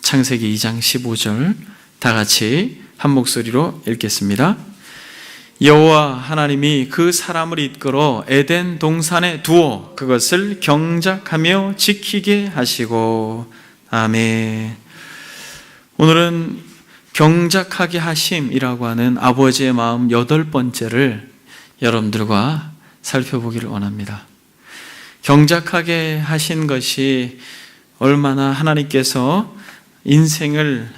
창세기 2장 15절 다 같이 한 목소리로 읽겠습니다. 여호와 하나님이 그 사람을 이끌어 에덴 동산에 두어 그것을 경작하며 지키게 하시고. 아멘. 오늘은 경작하게 하심이라고 하는 아버지의 마음 8번째를 여러분들과 살펴보기를 원합니다. 경작하게 하신 것이 얼마나 하나님께서 인생을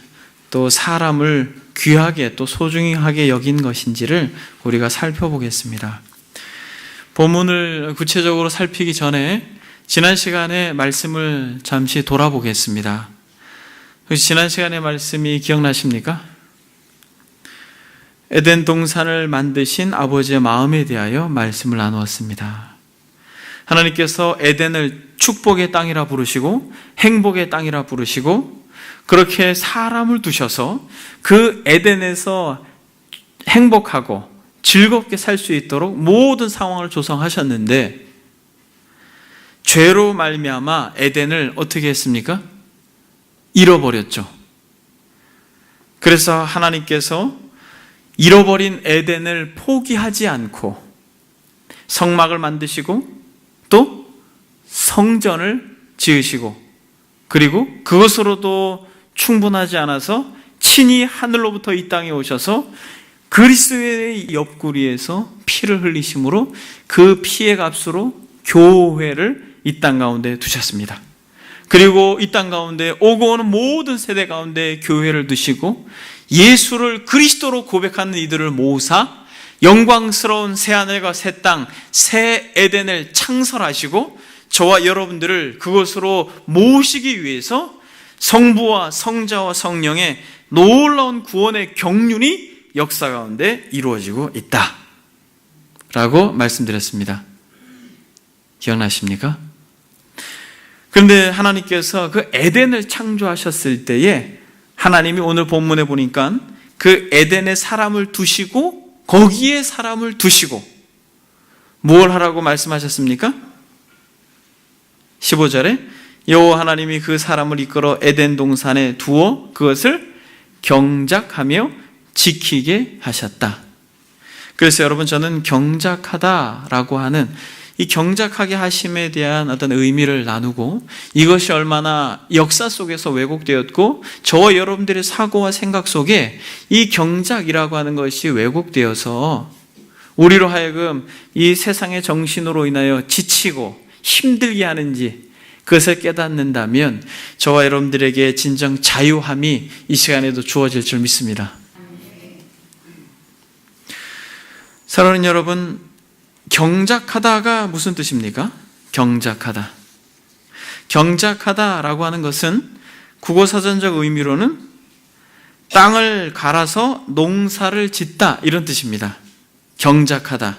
또 사람을 귀하게 또 소중히 하게 여긴 것인지를 우리가 살펴보겠습니다. 본문을 구체적으로 살피기 전에 지난 시간에 말씀을 잠시 돌아보겠습니다. 지난 시간의 말씀이 기억나십니까? 에덴 동산을 만드신 아버지의 마음에 대하여 말씀을 나누었습니다. 하나님께서 에덴을 축복의 땅이라 부르시고 행복의 땅이라 부르시고 그렇게 사람을 두셔서 그 에덴에서 행복하고 즐겁게 살 수 있도록 모든 상황을 조성하셨는데 죄로 말미암아 에덴을 어떻게 했습니까? 잃어버렸죠. 그래서 하나님께서 잃어버린 에덴을 포기하지 않고 성막을 만드시고 또 성전을 지으시고 그리고 그것으로도 충분하지 않아서 친히 하늘로부터 이 땅에 오셔서 그리스도의 옆구리에서 피를 흘리심으로 그 피의 값으로 교회를 이 땅 가운데 두셨습니다. 그리고 이 땅 가운데 오고 오는 모든 세대 가운데 교회를 두시고 예수를 그리스도로 고백하는 이들을 모으사 영광스러운 새하늘과 새 땅, 새 에덴을 창설하시고 저와 여러분들을 그것으로 모으시기 위해서 성부와 성자와 성령의 놀라운 구원의 경륜이 역사 가운데 이루어지고 있다 라고 말씀드렸습니다. 기억나십니까? 그런데 하나님께서 그 에덴을 창조하셨을 때에 하나님이 오늘 본문에 보니까 그 에덴에 사람을 두시고 거기에 사람을 두시고 무엇을 하라고 말씀하셨습니까? 15절에 여호와 하나님이 그 사람을 이끌어 에덴 동산에 두어 그것을 경작하며 지키게 하셨다. 그래서 여러분 저는 경작하다라고 하는 이 경작하게 하심에 대한 어떤 의미를 나누고 이것이 얼마나 역사 속에서 왜곡되었고 저와 여러분들의 사고와 생각 속에 이 경작이라고 하는 것이 왜곡되어서 우리로 하여금 이 세상의 정신으로 인하여 지치고 힘들게 하는지 그것을 깨닫는다면 저와 여러분들에게 진정 자유함이 이 시간에도 주어질 줄 믿습니다. 사랑하는 여러분, 경작하다가 무슨 뜻입니까? 경작하다. 경작하다라고 하는 것은 국어사전적 의미로는 땅을 갈아서 농사를 짓다 이런 뜻입니다. 경작하다.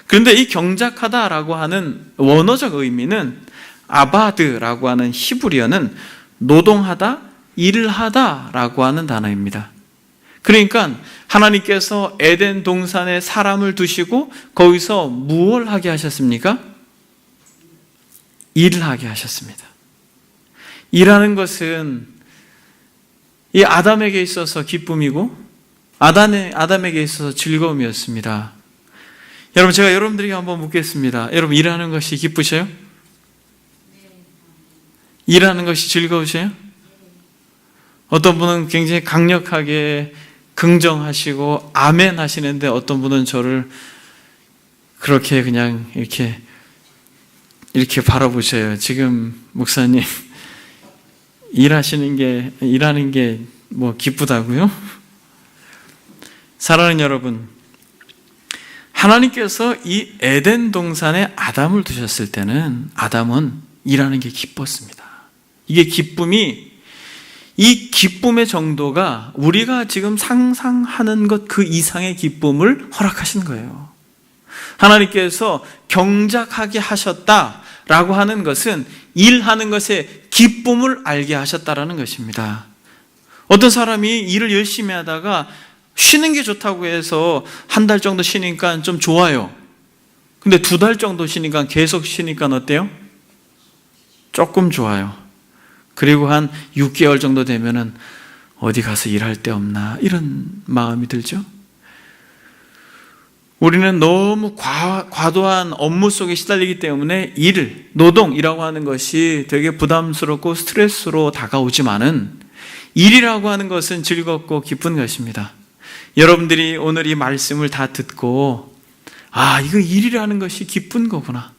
그런데 이 경작하다라고 하는 원어적 의미는 아바드라고 하는 히브리어는 노동하다, 일을 하다라고 하는 단어입니다. 그러니까 하나님께서 에덴 동산에 사람을 두시고 거기서 무엇을 하게 하셨습니까? 일을 하게 하셨습니다. 일하는 것은 이 아담에게 있어서 기쁨이고 아담에게 있어서 즐거움이었습니다. 여러분 제가 여러분들에게 한번 묻겠습니다. 여러분 일하는 것이 기쁘셔요? 일하는 것이 즐거우셔요? 어떤 분은 굉장히 강력하게 긍정하시고 아멘 하시는데 어떤 분은 저를 그렇게 그냥 이렇게 바라보셔요. 지금 목사님 일하는 게 뭐 기쁘다고요? 사랑하는 여러분, 하나님께서 이 에덴 동산에 아담을 두셨을 때는 아담은 일하는 게 기뻤습니다. 이게 이 기쁨의 정도가 우리가 지금 상상하는 것 그 이상의 기쁨을 허락하신 거예요. 하나님께서 경작하게 하셨다라고 하는 것은 일하는 것의 기쁨을 알게 하셨다라는 것입니다. 어떤 사람이 일을 열심히 하다가 쉬는 게 좋다고 해서 한 달 정도 쉬니까 좀 좋아요. 근데 2달 정도 쉬니까 계속 쉬니까 어때요? 조금 좋아요. 그리고 한 6개월 정도 되면은 어디 가서 일할 데 없나 이런 마음이 들죠. 우리는 너무 과도한 업무 속에 시달리기 때문에 노동이라고 하는 것이 되게 부담스럽고 스트레스로 다가오지만은 일이라고 하는 것은 즐겁고 기쁜 것입니다. 여러분들이 오늘 이 말씀을 다 듣고 이거 일이라는 것이 기쁜 거구나.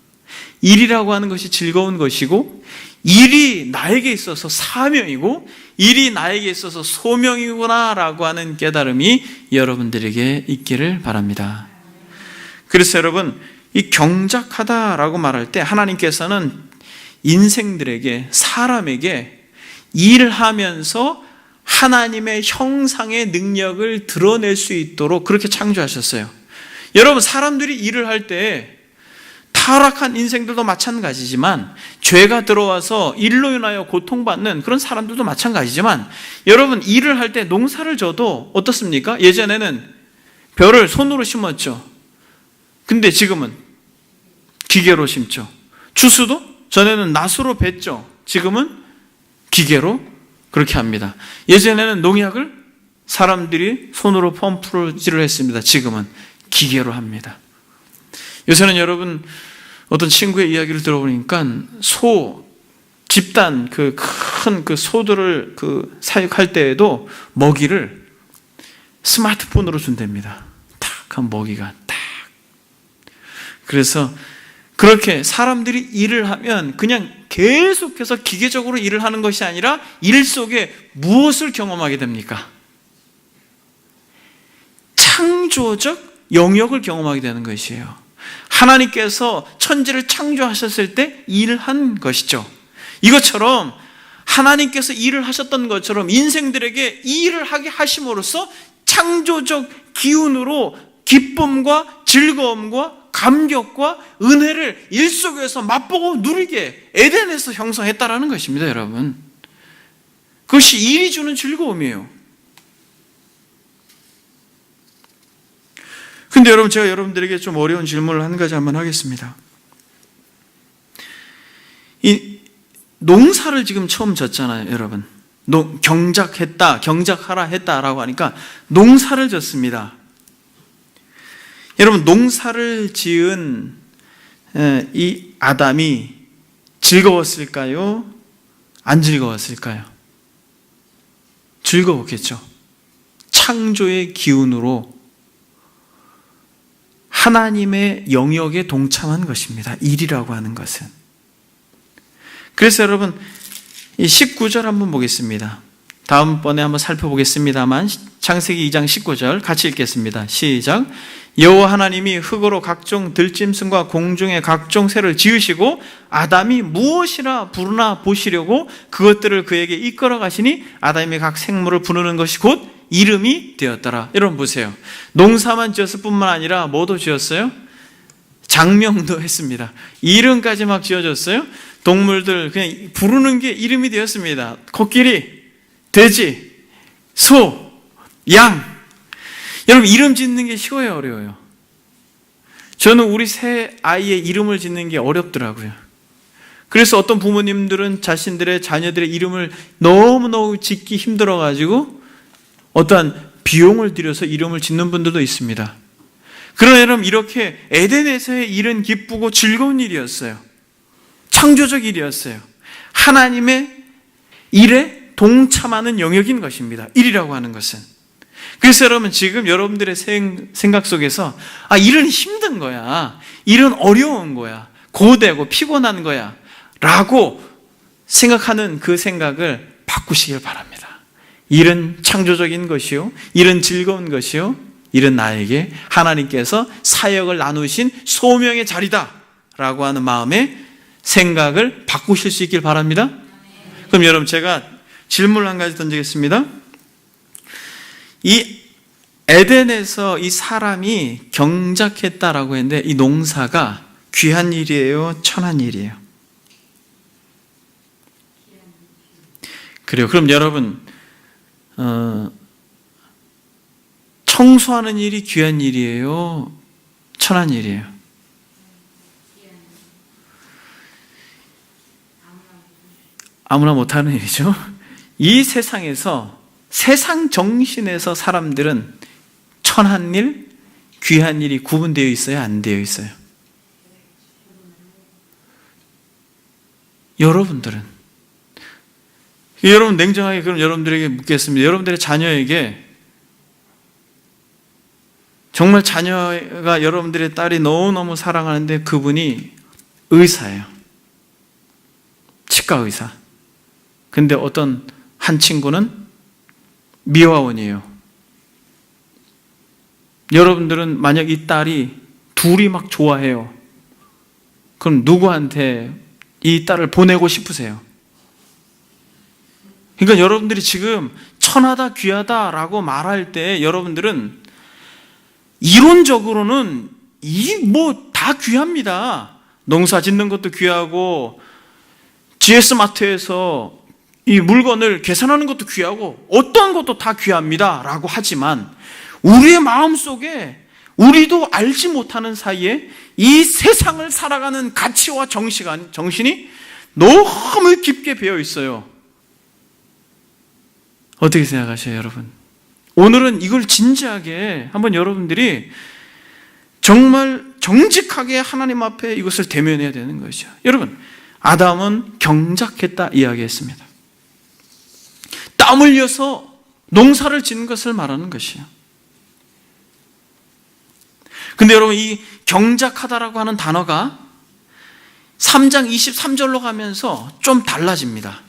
일이라고 하는 것이 즐거운 것이고 일이 나에게 있어서 사명이고 일이 나에게 있어서 소명이구나 라고 하는 깨달음이 여러분들에게 있기를 바랍니다. 그래서 여러분, 이 경작하다라고 말할 때 하나님께서는 인생들에게, 사람에게 일하면서 하나님의 형상의 능력을 드러낼 수 있도록 그렇게 창조하셨어요. 여러분, 사람들이 일을 할 때 타락한 인생들도 마찬가지지만 죄가 들어와서 일로 인하여 고통받는 그런 사람들도 마찬가지지만 여러분, 일을 할 때 농사를 져도 어떻습니까? 예전에는 벼를 손으로 심었죠. 근데 지금은 기계로 심죠. 추수도 전에는 낫으로 뱄죠. 지금은 기계로 그렇게 합니다. 예전에는 농약을 사람들이 손으로 펌프질을 했습니다. 지금은 기계로 합니다. 요새는 여러분 어떤 친구의 이야기를 들어보니까 집단 큰 소들을 사육할 때에도 먹이를 스마트폰으로 준답니다. 탁 한 먹이가 딱. 그래서 그렇게 사람들이 일을 하면 그냥 계속해서 기계적으로 일을 하는 것이 아니라 일 속에 무엇을 경험하게 됩니까? 창조적 영역을 경험하게 되는 것이에요. 하나님께서 천지를 창조하셨을 때 일을 한 것이죠. 이것처럼 하나님께서 일을 하셨던 것처럼 인생들에게 일을 하게 하심으로써 창조적 기운으로 기쁨과 즐거움과 감격과 은혜를 일 속에서 맛보고 누리게 에덴에서 형성했다라는 것입니다, 여러분. 그것이 일이 주는 즐거움이에요. 근데 여러분, 제가 여러분들에게 좀 어려운 질문을 한 가지 한번 하겠습니다. 이 농사를 지금 처음 졌잖아요, 여러분. 경작하라 했다라고 하니까 농사를 졌습니다. 여러분, 농사를 지은 이 아담이 즐거웠을까요? 안 즐거웠을까요? 즐거웠겠죠. 창조의 기운으로 하나님의 영역에 동참한 것입니다. 일이라고 하는 것은. 그래서 여러분, 이 19절 한번 보겠습니다. 다음번에 한번 살펴보겠습니다만 창세기 2장 19절 같이 읽겠습니다. 시작. 여호와 하나님이 흙으로 각종 들짐승과 공중의 각종 새를 지으시고 아담이 무엇이라 부르나 보시려고 그것들을 그에게 이끌어 가시니 아담이 각 생물을 부르는 것이 곧 이름이 되었더라. 여러분 보세요. 농사만 지었을 뿐만 아니라 뭐도 지었어요? 장명도 했습니다. 이름까지 막 지어졌어요. 동물들 그냥 부르는 게 이름이 되었습니다. 코끼리, 돼지, 소, 양. 여러분, 이름 짓는 게 쉬워요, 어려워요? 저는 우리 새 아이의 이름을 짓는 게 어렵더라고요. 그래서 어떤 부모님들은 자신들의 자녀들의 이름을 너무너무 짓기 힘들어가지고 어떠한 비용을 들여서 이름을 짓는 분들도 있습니다. 그러나 여러분, 이렇게 에덴에서의 일은 기쁘고 즐거운 일이었어요. 창조적 일이었어요. 하나님의 일에 동참하는 영역인 것입니다. 일이라고 하는 것은. 그래서 여러분, 지금 여러분들의 생각 속에서 일은 힘든 거야, 일은 어려운 거야, 고되고 피곤한 거야 라고 생각하는 그 생각을 바꾸시길 바랍니다. 일은 창조적인 것이요, 일은 즐거운 것이요, 일은 나에게 하나님께서 사역을 나누신 소명의 자리다 라고 하는 마음의 생각을 바꾸실 수 있길 바랍니다. 그럼 여러분, 제가 질문을 한 가지 던지겠습니다. 이 에덴에서 이 사람이 경작했다라고 했는데 이 농사가 귀한 일이에요, 천한 일이에요? 그래요. 그럼 여러분, 청소하는 일이 귀한 일이에요, 천한 일이에요? 아무나 못하는 일이죠. 이 세상에서, 세상 정신에서 사람들은 천한 일, 귀한 일이 구분되어 있어요? 안 되어 있어요? 여러분들은, 여러분 냉정하게 그럼 여러분들에게 묻겠습니다. 여러분들의 자녀에게, 정말 자녀가 여러분들의 딸이 너무너무 사랑하는데 그분이 의사예요. 치과 의사. 근데 어떤 한 친구는 미화원이에요. 여러분들은 만약 이 딸이 둘이 막 좋아해요. 그럼 누구한테 이 딸을 보내고 싶으세요? 그러니까 여러분들이 지금 천하다 귀하다라고 말할 때 여러분들은 이론적으로는 다 귀합니다. 농사 짓는 것도 귀하고 GS 마트에서 이 물건을 계산하는 것도 귀하고 어떤 것도 다 귀합니다 라고 하지만 우리의 마음속에 우리도 알지 못하는 사이에 이 세상을 살아가는 가치와 정신이 너무 깊게 배어 있어요. 어떻게 생각하세요, 여러분? 오늘은 이걸 진지하게 한번 여러분들이 정말 정직하게 하나님 앞에 이것을 대면해야 되는 것이죠. 여러분, 아담은 경작했다 이야기했습니다. 땀 흘려서 농사를 짓는 것을 말하는 것이에요. 근데 여러분, 이 경작하다라고 하는 단어가 3장 23절로 가면서 좀 달라집니다.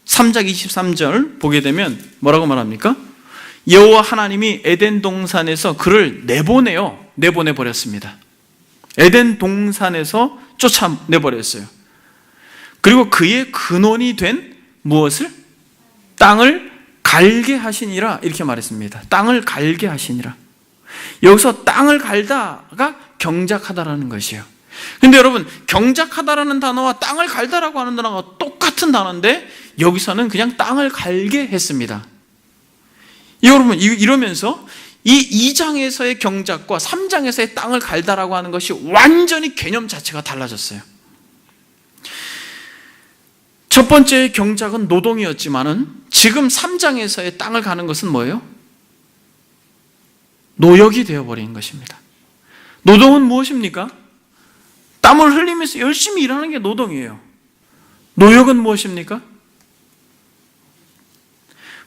3장 23절 보게 되면 뭐라고 말합니까? 여호와 하나님이 에덴 동산에서 그를 내보내 버렸습니다. 에덴 동산에서 쫓아내버렸어요. 그리고 그의 근원이 된 무엇을? 땅을 갈게 하시니라, 이렇게 말했습니다. 땅을 갈게 하시니라. 여기서 땅을 갈다가 경작하다라는 것이에요. 근데 여러분, 경작하다라는 단어와 땅을 갈다라고 하는 단어가 똑같은 단어인데 여기서는 그냥 땅을 갈게 했습니다. 여러분, 이러면서 이 2장에서의 경작과 3장에서의 땅을 갈다라고 하는 것이 완전히 개념 자체가 달라졌어요. 첫 번째 경작은 노동이었지만은 지금 3장에서의 땅을 가는 것은 뭐예요? 노역이 되어버린 것입니다. 노동은 무엇입니까? 땀을 흘리면서 열심히 일하는 게 노동이에요. 노역은 무엇입니까?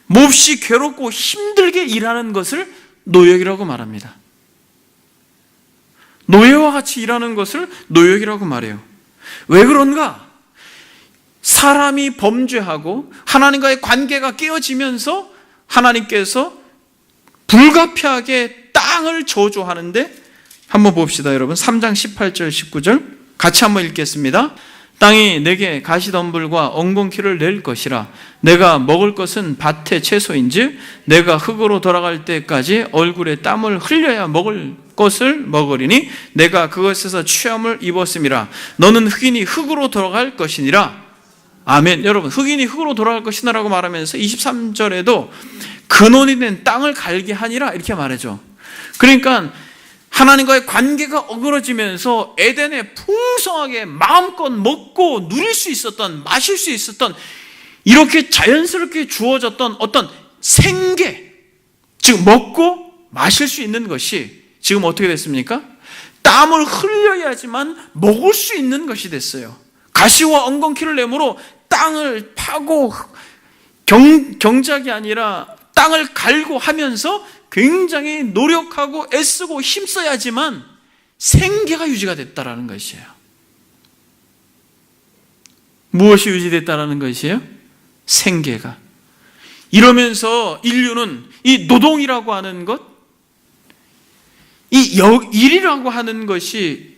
몹시 괴롭고 힘들게 일하는 것을 노역이라고 말합니다. 노예와 같이 일하는 것을 노역이라고 말해요. 왜 그런가? 사람이 범죄하고 하나님과의 관계가 깨어지면서 하나님께서 불가피하게 땅을 저주하는데, 한번 봅시다 여러분. 3장 18절 19절 같이 한번 읽겠습니다. 땅이 내게 가시덤불과 엉겅퀴를 낼 것이라. 내가 먹을 것은 밭의 채소인즉 내가 흙으로 돌아갈 때까지 얼굴에 땀을 흘려야 먹을 것을 먹으리니 내가 그것에서 취함을 입었음이라. 너는 흑인이 흙으로 돌아갈 것이니라. 아멘. 여러분, 흑인이 흙으로 돌아갈 것이라고 말하면서 23절에도 근원이 된 땅을 갈게 하니라 이렇게 말하죠. 그러니까 하나님과의 관계가 어그러지면서 에덴에 풍성하게 마음껏 먹고 누릴 수 있었던, 마실 수 있었던, 이렇게 자연스럽게 주어졌던 어떤 생계, 즉 먹고 마실 수 있는 것이 지금 어떻게 됐습니까? 땀을 흘려야지만 먹을 수 있는 것이 됐어요. 가시와 엉겅퀴를 내므로 땅을 파고 경작이 아니라 땅을 갈고 하면서 굉장히 노력하고 애쓰고 힘써야지만 생계가 유지가 됐다라는 것이에요. 무엇이 유지됐다라는 것이에요? 생계가. 이러면서 인류는 이 노동이라고 하는 것, 이 일이라고 하는 것이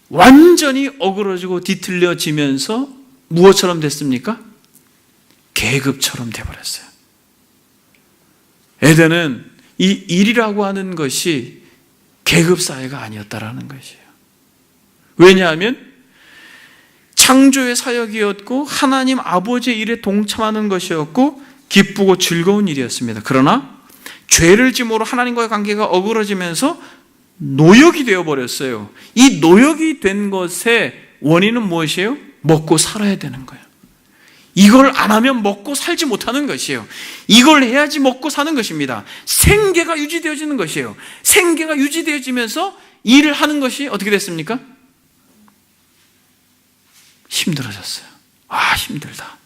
완전히 어그러지고 뒤틀려지면서 무엇처럼 됐습니까? 계급처럼 돼버렸어요. 에덴은 이 일이라고 하는 것이 계급사회가 아니었다라는 것이에요. 왜냐하면 창조의 사역이었고 하나님 아버지의 일에 동참하는 것이었고 기쁘고 즐거운 일이었습니다. 그러나 죄를 짐으로 하나님과의 관계가 어그러지면서 노역이 되어버렸어요. 이 노역이 된 것의 원인은 무엇이에요? 먹고 살아야 되는 거예요. 이걸 안 하면 먹고 살지 못하는 것이에요. 이걸 해야지 먹고 사는 것입니다. 생계가 유지되어지는 것이에요. 생계가 유지되어지면서 일을 하는 것이 어떻게 됐습니까? 힘들어졌어요. 힘들다.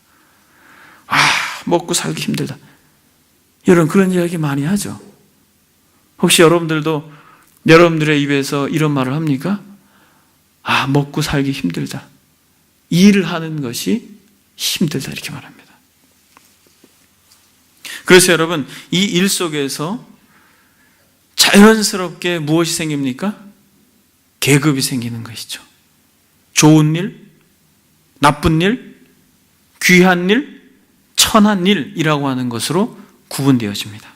먹고 살기 힘들다. 여러분, 그런 이야기 많이 하죠. 혹시 여러분들도 여러분들의 입에서 이런 말을 합니까? 먹고 살기 힘들다. 일을 하는 것이 힘들다, 이렇게 말합니다. 그래서 여러분, 이 일 속에서 자연스럽게 무엇이 생깁니까? 계급이 생기는 것이죠. 좋은 일, 나쁜 일, 귀한 일, 천한 일이라고 하는 것으로 구분되어집니다.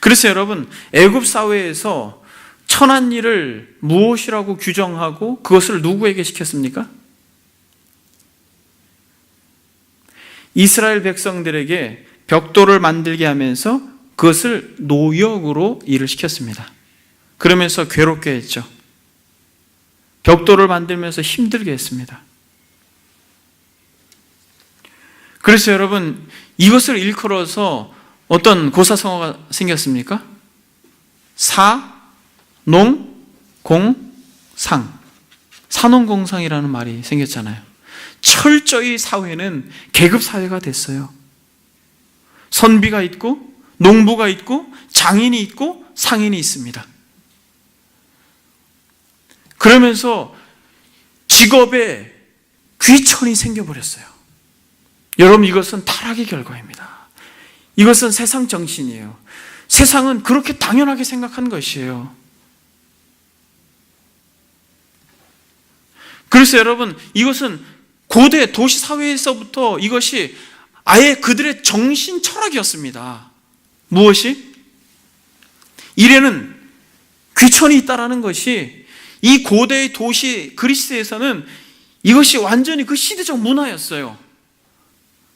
그래서 여러분, 애굽 사회에서 천한 일을 무엇이라고 규정하고 그것을 누구에게 시켰습니까? 이스라엘 백성들에게 벽돌을 만들게 하면서 그것을 노역으로 일을 시켰습니다. 그러면서 괴롭게 했죠. 벽돌을 만들면서 힘들게 했습니다. 그래서 여러분, 이것을 일컬어서 어떤 고사성어가 생겼습니까? 사, 농, 공, 상. 사농공상이라는 말이 생겼잖아요. 철저히 사회는 계급 사회가 됐어요. 선비가 있고 농부가 있고 장인이 있고 상인이 있습니다. 그러면서 직업에 귀천이 생겨버렸어요. 여러분, 이것은 타락의 결과입니다. 이것은 세상 정신이에요. 세상은 그렇게 당연하게 생각한 것이에요. 그래서 여러분, 이것은 고대 도시 사회에서부터 이것이 아예 그들의 정신 철학이었습니다. 무엇이? 일에는 귀천이 있다라는 것이 이 고대의 도시 그리스에서는 이것이 완전히 그 시대적 문화였어요.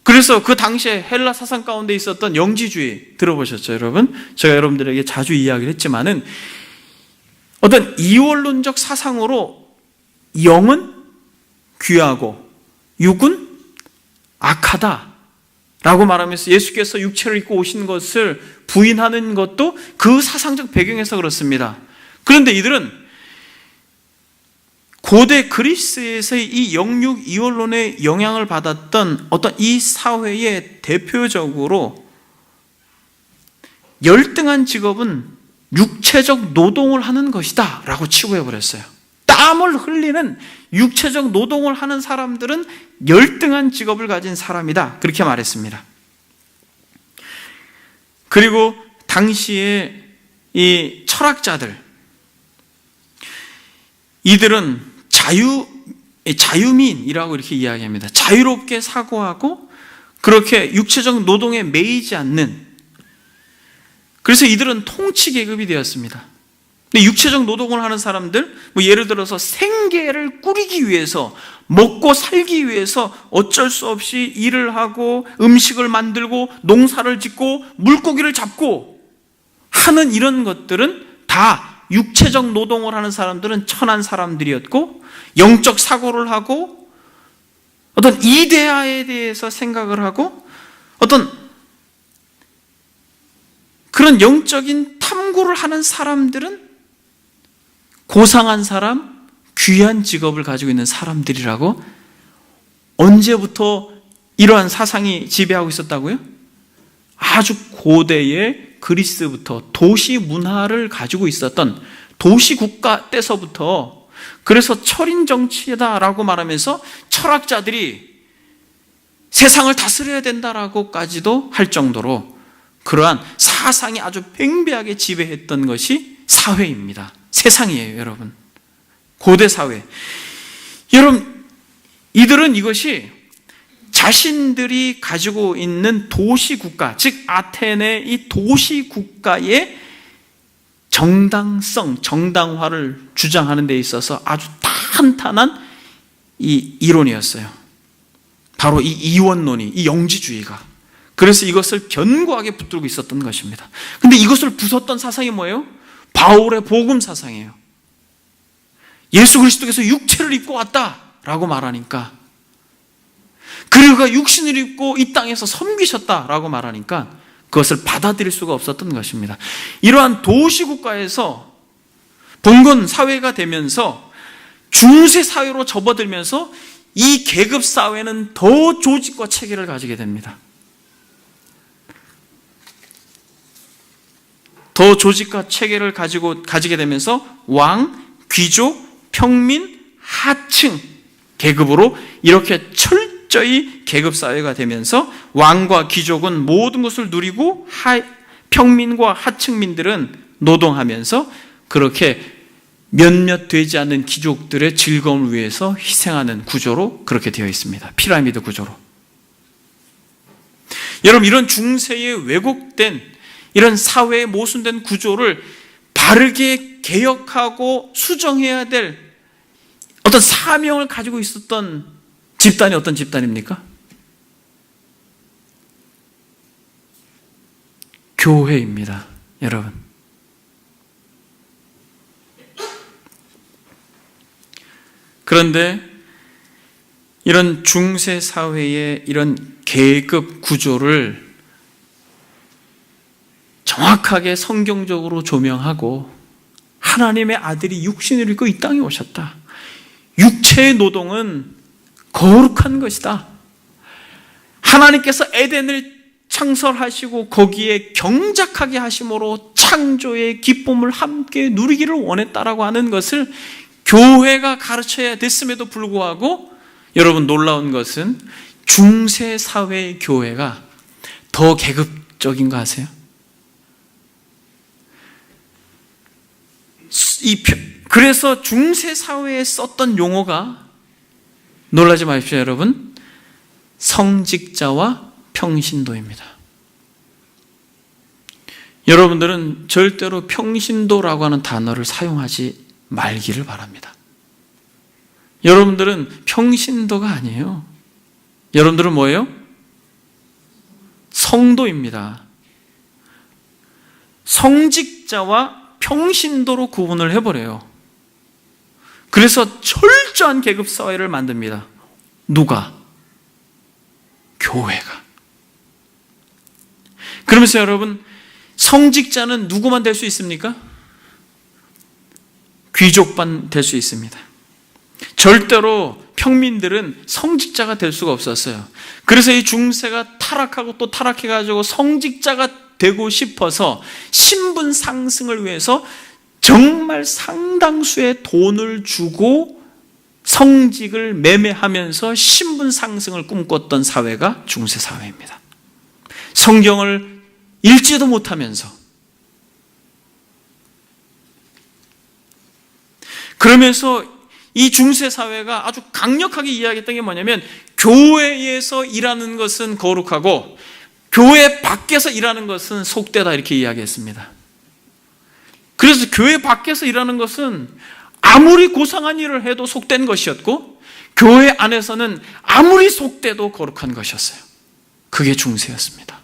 그래서 그 당시에 헬라 사상 가운데 있었던 영지주의 들어보셨죠, 여러분? 제가 여러분들에게 자주 이야기를 했지만은 어떤 이원론적 사상으로 영은 귀하고 육은 악하다라고 말하면서 예수께서 육체를 입고 오신 것을 부인하는 것도 그 사상적 배경에서 그렇습니다. 그런데 이들은 고대 그리스에서의 이 영육 이원론의 영향을 받았던 어떤 이 사회의 대표적으로 열등한 직업은 육체적 노동을 하는 것이다 라고 치부해버렸어요. 땀을 흘리는 육체적 노동을 하는 사람들은 열등한 직업을 가진 사람이다, 그렇게 말했습니다. 그리고 당시에 이 철학자들, 이들은 자유민이라고 이렇게 이야기합니다. 자유롭게 사고하고 그렇게 육체적 노동에 매이지 않는, 그래서 이들은 통치계급이 되었습니다. 근데 육체적 노동을 하는 사람들, 예를 들어서 생계를 꾸리기 위해서, 먹고 살기 위해서 어쩔 수 없이 일을 하고 음식을 만들고 농사를 짓고 물고기를 잡고 하는 이런 것들은 다 육체적 노동을 하는 사람들은 천한 사람들이었고, 영적 사고를 하고 어떤 이데아에 대해서 생각을 하고 어떤 그런 영적인 탐구를 하는 사람들은 고상한 사람, 귀한 직업을 가지고 있는 사람들이라고. 언제부터 이러한 사상이 지배하고 있었다고요? 아주 고대의 그리스부터 도시 문화를 가지고 있었던 도시 국가 때서부터, 그래서 철인 정치다라고 말하면서 철학자들이 세상을 다스려야 된다라고까지도 할 정도로 그러한 사상이 아주 팽배하게 지배했던 것이 사회입니다. 세상이에요, 여러분. 고대 사회. 여러분, 이들은 이것이 자신들이 가지고 있는 도시국가, 즉 아테네 이 도시국가의 정당성, 정당화를 주장하는 데 있어서 아주 탄탄한 이 이론이었어요. 바로 이 이원론이, 이 영지주의가. 그래서 이것을 견고하게 붙들고 있었던 것입니다. 근데 이것을 부쉈던 사상이 뭐예요? 바울의 복음 사상이에요. 예수 그리스도께서 육체를 입고 왔다라고 말하니까 그리고 그가 육신을 입고 이 땅에서 섬기셨다라고 말하니까 그것을 받아들일 수가 없었던 것입니다. 이러한 도시국가에서 봉건 사회가 되면서 중세 사회로 접어들면서 이 계급 사회는 더 조직과 체계를 가지게 됩니다. 더 조직과 체계를 가지게 되면서 왕, 귀족, 평민, 하층 계급으로 이렇게 철저히 계급 사회가 되면서 왕과 귀족은 모든 것을 누리고 평민과 하층민들은 노동하면서 그렇게 몇몇 되지 않는 귀족들의 즐거움을 위해서 희생하는 구조로 그렇게 되어 있습니다. 피라미드 구조로. 여러분, 이런 중세의 왜곡된 이런 사회의 모순된 구조를 바르게 개혁하고 수정해야 될 어떤 사명을 가지고 있었던 집단이 어떤 집단입니까? 교회입니다, 여러분. 그런데 이런 중세 사회의 이런 계급 구조를 정확하게 성경적으로 조명하고 하나님의 아들이 육신을 입고 이 땅에 오셨다. 육체의 노동은 거룩한 것이다. 하나님께서 에덴을 창설하시고 거기에 경작하게 하심으로 창조의 기쁨을 함께 누리기를 원했다라고 하는 것을 교회가 가르쳐야 됐음에도 불구하고 여러분, 놀라운 것은 중세 사회의 교회가 더 계급적인 거 아세요? 그래서 중세 사회에 썼던 용어가, 놀라지 마십시오 여러분, 성직자와 평신도입니다. 여러분들은 절대로 평신도라고 하는 단어를 사용하지 말기를 바랍니다. 여러분들은 평신도가 아니에요. 여러분들은 뭐예요? 성도입니다. 성직자와 평신도로 구분을 해버려요. 그래서 철저한 계급사회를 만듭니다. 누가? 교회가. 그러면서 여러분, 성직자는 누구만 될 수 있습니까? 귀족만 될 수 있습니다. 절대로 평민들은 성직자가 될 수가 없었어요. 그래서 이 중세가 타락하고 또 타락해가지고 성직자가 되고 싶어서 신분 상승을 위해서 정말 상당수의 돈을 주고 성직을 매매하면서 신분 상승을 꿈꿨던 사회가 중세 사회입니다. 성경을 읽지도 못하면서, 그러면서 이 중세 사회가 아주 강력하게 이야기했던 게 뭐냐면, 교회에서 일하는 것은 거룩하고 교회 밖에서 일하는 것은 속되다, 이렇게 이야기했습니다. 그래서 교회 밖에서 일하는 것은 아무리 고상한 일을 해도 속된 것이었고, 교회 안에서는 아무리 속돼도 거룩한 것이었어요. 그게 중세였습니다.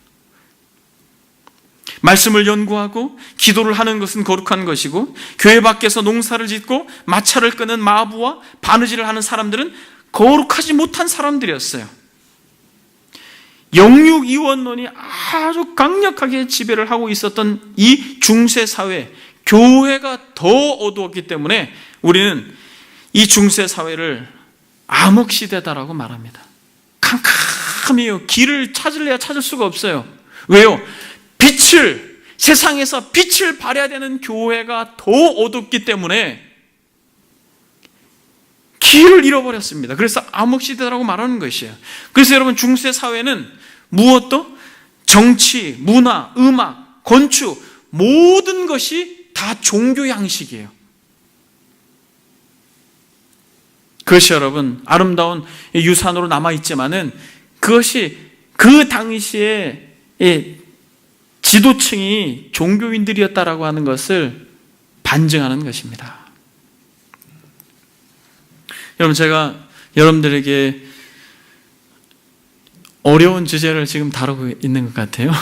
말씀을 연구하고 기도를 하는 것은 거룩한 것이고, 교회 밖에서 농사를 짓고 마차를 끄는 마부와 바느질을 하는 사람들은 거룩하지 못한 사람들이었어요. 영육이원론이 아주 강력하게 지배를 하고 있었던 이 중세 사회, 교회가 더 어두웠기 때문에 우리는 이 중세 사회를 암흑시대다라고 말합니다. 캄캄해요. 길을 찾을래야 찾을 수가 없어요. 왜요? 세상에서 빛을 발해야 되는 교회가 더 어둡기 때문에 길을 잃어버렸습니다. 그래서 암흑시대라고 말하는 것이에요. 그래서 여러분, 중세 사회는 무엇도 정치, 문화, 음악, 건축, 모든 것이 다 종교 양식이에요. 그것이 여러분 아름다운 유산으로 남아있지만은 그것이 그 당시에 지도층이 종교인들이었다라고 하는 것을 반증하는 것입니다. 여러분, 제가 여러분들에게 어려운 주제를 지금 다루고 있는 것 같아요.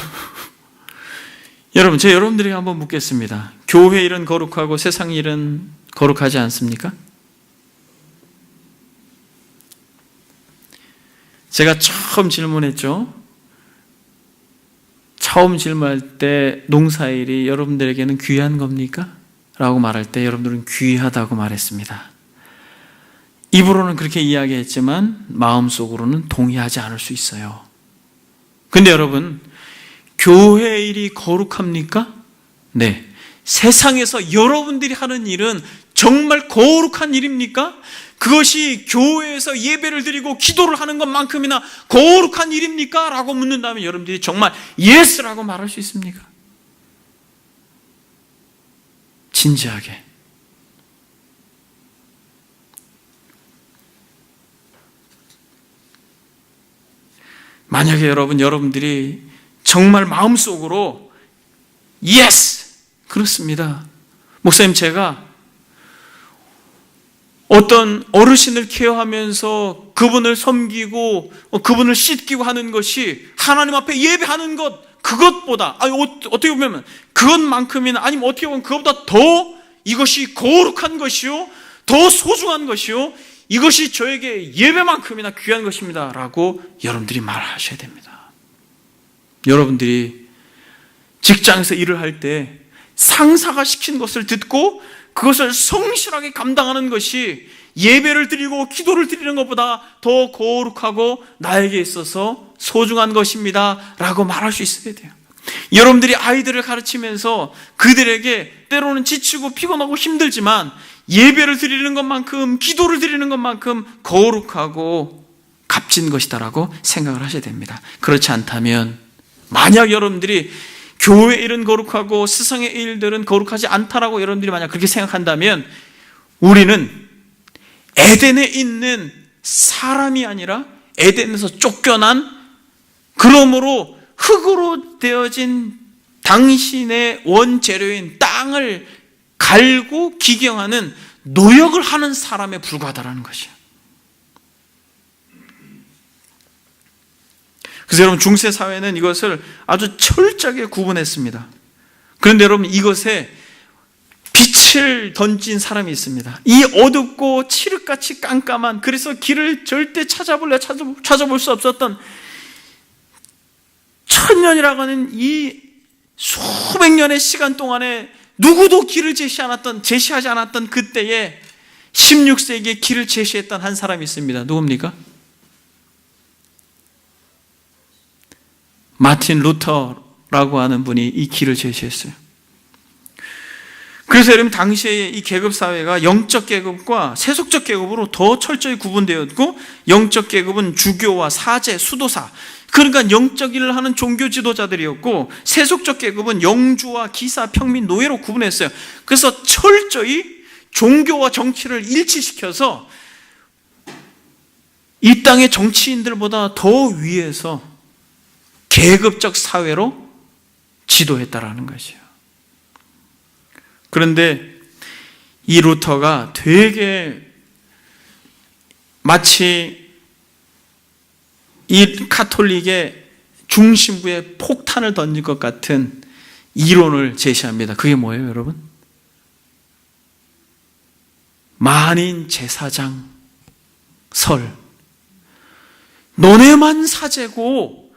여러분, 제가 여러분들에게 한번 묻겠습니다. 교회 일은 거룩하고 세상 일은 거룩하지 않습니까? 제가 처음 질문했죠. 처음 질문할 때 농사일이 여러분들에게는 귀한 겁니까? 라고 말할 때 여러분들은 귀하다고 말했습니다. 입으로는 그렇게 이야기했지만 마음속으로는 동의하지 않을 수 있어요. 근데 여러분, 교회 일이 거룩합니까? 네. 세상에서 여러분들이 하는 일은 정말 거룩한 일입니까? 그것이 교회에서 예배를 드리고 기도를 하는 것만큼이나 거룩한 일입니까? 라고 묻는다면 여러분들이 정말 예스라고 말할 수 있습니까? 진지하게. 만약에 여러분들이 정말 마음속으로 예스! 그렇습니다. 목사님, 제가 어떤 어르신을 케어하면서 그분을 섬기고 그분을 씻기고 하는 것이 하나님 앞에 예배하는 것, 그것보다, 어떻게 보면 그것만큼이나, 아니면 어떻게 보면 그것보다 더 이것이 거룩한 것이요, 더 소중한 것이요, 이것이 저에게 예배만큼이나 귀한 것입니다 라고 여러분들이 말하셔야 됩니다. 여러분들이 직장에서 일을 할 때 상사가 시킨 것을 듣고 그것을 성실하게 감당하는 것이 예배를 드리고 기도를 드리는 것보다 더 거룩하고 나에게 있어서 소중한 것입니다 라고 말할 수 있어야 돼요. 여러분들이 아이들을 가르치면서 그들에게 때로는 지치고 피곤하고 힘들지만 예배를 드리는 것만큼, 기도를 드리는 것만큼 거룩하고 값진 것이다라고 생각을 하셔야 됩니다. 그렇지 않다면, 만약 여러분들이 교회 일은 거룩하고 세상의 일들은 거룩하지 않다라고 여러분들이 만약 그렇게 생각한다면, 우리는 에덴에 있는 사람이 아니라 에덴에서 쫓겨난, 그러므로 흙으로 되어진 당신의 원재료인 땅을 갈고 기경하는 노역을 하는 사람에 불과하다라는 것이에요. 그래서 여러분, 중세 사회는 이것을 아주 철저하게 구분했습니다. 그런데 여러분, 이것에 빛을 던진 사람이 있습니다. 이 어둡고 칠흑같이 깜깜한, 그래서 길을 절대 찾아볼 수 없었던 천년이라고 하는 이 수백 년의 시간 동안에 누구도 길을 제시하지 않았던 그때에 16세기에 길을 제시했던 한 사람이 있습니다. 누굽니까? 마틴 루터라고 하는 분이 이 길을 제시했어요. 그래서 여러분, 당시에 이 계급사회가 영적 계급과 세속적 계급으로 더 철저히 구분되었고, 영적 계급은 주교와 사제, 수도사, 그러니까 영적 일을 하는 종교 지도자들이었고, 세속적 계급은 영주와 기사, 평민, 노예로 구분했어요. 그래서 철저히 종교와 정치를 일치시켜서 이 땅의 정치인들보다 더 위에서 계급적 사회로 지도했다라는 것이에요. 그런데 이 루터가 되게 마치 이 카톨릭의 중심부에 폭탄을 던질 것 같은 이론을 제시합니다. 그게 뭐예요, 여러분? 만인 제사장 설. 너네만 사제고